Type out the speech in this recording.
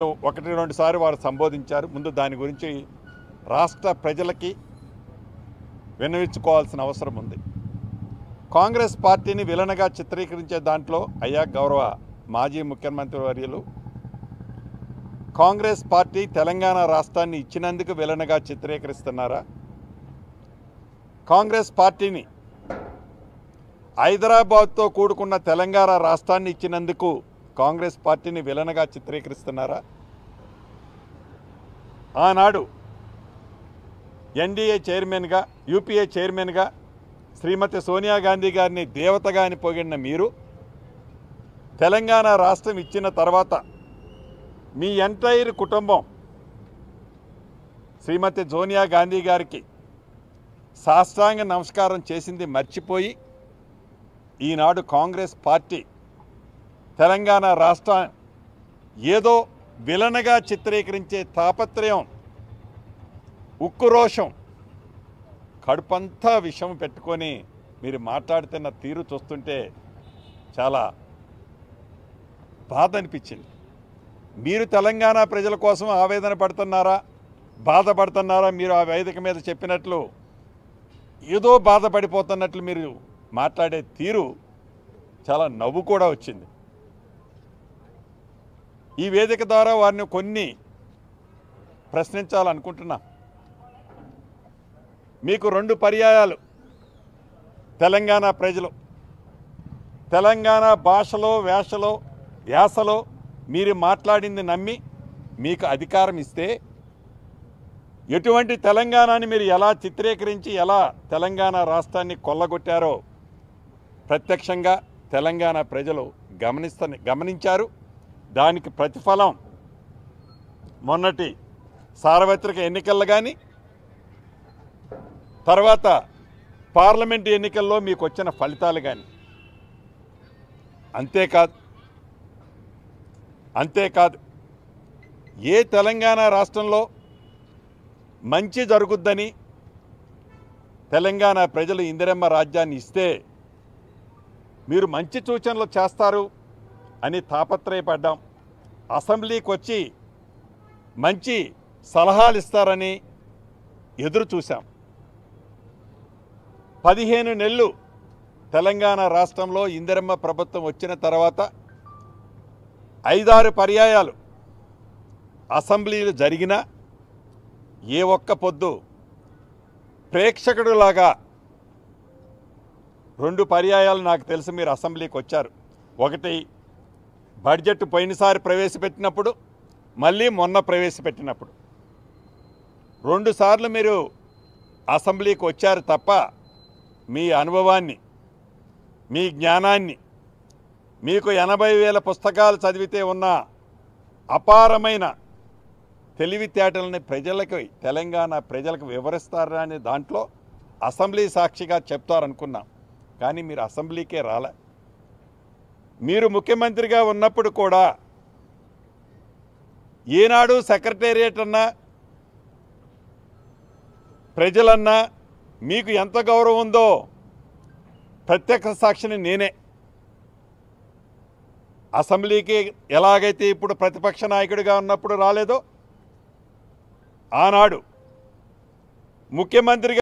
ఒకటి రెండు సార్లు వారు సంబోధించారు. ముందు దాని గురించి రాష్ట్ర ప్రజలకి విన్నవించుకోవాల్సిన అవసరం ఉంది. కాంగ్రెస్ పార్టీని విలనగా చిత్రీకరించే దాంట్లో అయ్యా గౌరవ మాజీ ముఖ్యమంత్రి వర్యులు, కాంగ్రెస్ పార్టీ తెలంగాణ రాష్ట్రాన్ని ఇచ్చినందుకు విలనగా చిత్రీకరిస్తున్నారా? కాంగ్రెస్ పార్టీని హైదరాబాద్తో కూడుకున్న తెలంగాణ రాష్ట్రాన్ని ఇచ్చినందుకు కాంగ్రెస్ పార్టీని విలనగా చిత్రీకరిస్తున్నారా? ఆనాడు ఎన్డీఏ చైర్మన్గా, యూపీఏ చైర్మన్గా శ్రీమతి సోనియా గాంధీ గారిని దేవతగా అని పొగిడిన మీరు, తెలంగాణ రాష్ట్రం ఇచ్చిన తర్వాత మీ ఎంటైర్ కుటుంబం శ్రీమతి సోనియా గాంధీ గారికి సాష్టాంగ నమస్కారం చేసింది మర్చిపోయి ఈనాడు కాంగ్రెస్ పార్టీ తెలంగాణ రాష్ట్రం ఏదో విలనగా చిత్రీకరించే తాపత్రయం, ఉక్రోషం, కడుపంతా విషం పెట్టుకొని మీరు మాట్లాడుతున్న తీరు చూస్తుంటే చాలా బాధ అనిపించింది. మీరు తెలంగాణ ప్రజల కోసం ఆవేదన పడుతున్నారా, బాధపడుతున్నారా? మీరు ఆ వేదిక మీద చెప్పినట్లు ఏదో బాధపడిపోతున్నట్లు మీరు మాట్లాడే తీరు చాలా నవ్వు కూడా వచ్చింది. ఈ వేదిక ద్వారా వారిని కొన్ని ప్రశ్నించాలనుకుంటున్నా. మీకు 2 పర్యాయాలు తెలంగాణ ప్రజలు తెలంగాణ భాషలో యాసలో మీరు మాట్లాడింది నమ్మి మీకు అధికారం ఇస్తే ఎటువంటి తెలంగాణని మీరు ఎలా చిత్రీకరించి ఎలా తెలంగాణ రాష్ట్రాన్ని కొల్లగొట్టారో ప్రత్యక్షంగా తెలంగాణ ప్రజలు గమనించారు. దానికి ప్రతిఫలం మొన్నటి సార్వత్రిక ఎన్నికల్లో కానీ తర్వాత పార్లమెంటు ఎన్నికల్లో మీకు వచ్చిన ఫలితాలు కానీ. అంతేకాదు ఏ తెలంగాణ రాష్ట్రంలో మంచి జరుగుద్దని తెలంగాణ ప్రజలు ఇందిరమ్మ రాజ్యాన్ని ఇస్తే మీరు మంచి సూచనలు చేస్తారు అని తాపత్రయపడ్డాం. అసెంబ్లీకి వచ్చి మంచి సలహాలు ఇస్తారని ఎదురు చూశాం. 15 నెలలు తెలంగాణ రాష్ట్రంలో ఇందిరమ్మ ప్రభుత్వం వచ్చిన తర్వాత 5-6 పర్యాయాలు అసెంబ్లీలు జరిగినా ఏ ఒక్క పొద్దు ప్రేక్షకుడులాగా 2 పర్యాయాలు నాకు తెలిసి మీరు అసెంబ్లీకి వచ్చారు. ఒకటి బడ్జెట్ పోయినసారి ప్రవేశపెట్టినప్పుడు, మళ్ళీ మొన్న ప్రవేశపెట్టినప్పుడు 2 సార్లు మీరు అసెంబ్లీకి వచ్చారు తప్ప మీ అనుభవాన్ని, మీ జ్ఞానాన్ని, మీకు 80,000 పుస్తకాలు చదివితే ఉన్న అపారమైన తెలివితేటలని తెలంగాణ ప్రజలకు వివరిస్తారా అనే దాంట్లో అసెంబ్లీ సాక్షిగా చెప్తారనుకున్నాం. కానీ మీరు అసెంబ్లీకే రాలే. మీరు ముఖ్యమంత్రిగా ఉన్నప్పుడు కూడా ఏనాడు సెక్రటేరియట్ అన్నా ప్రజలన్నా మీకు ఎంత గౌరవం ఉందో ప్రత్యక్ష సాక్షిని నేనే. అసెంబ్లీకి ఎలాగైతే ఇప్పుడు ప్రతిపక్ష నాయకుడిగా ఉన్నప్పుడు రాలేదో, ఆనాడు ముఖ్యమంత్రిగా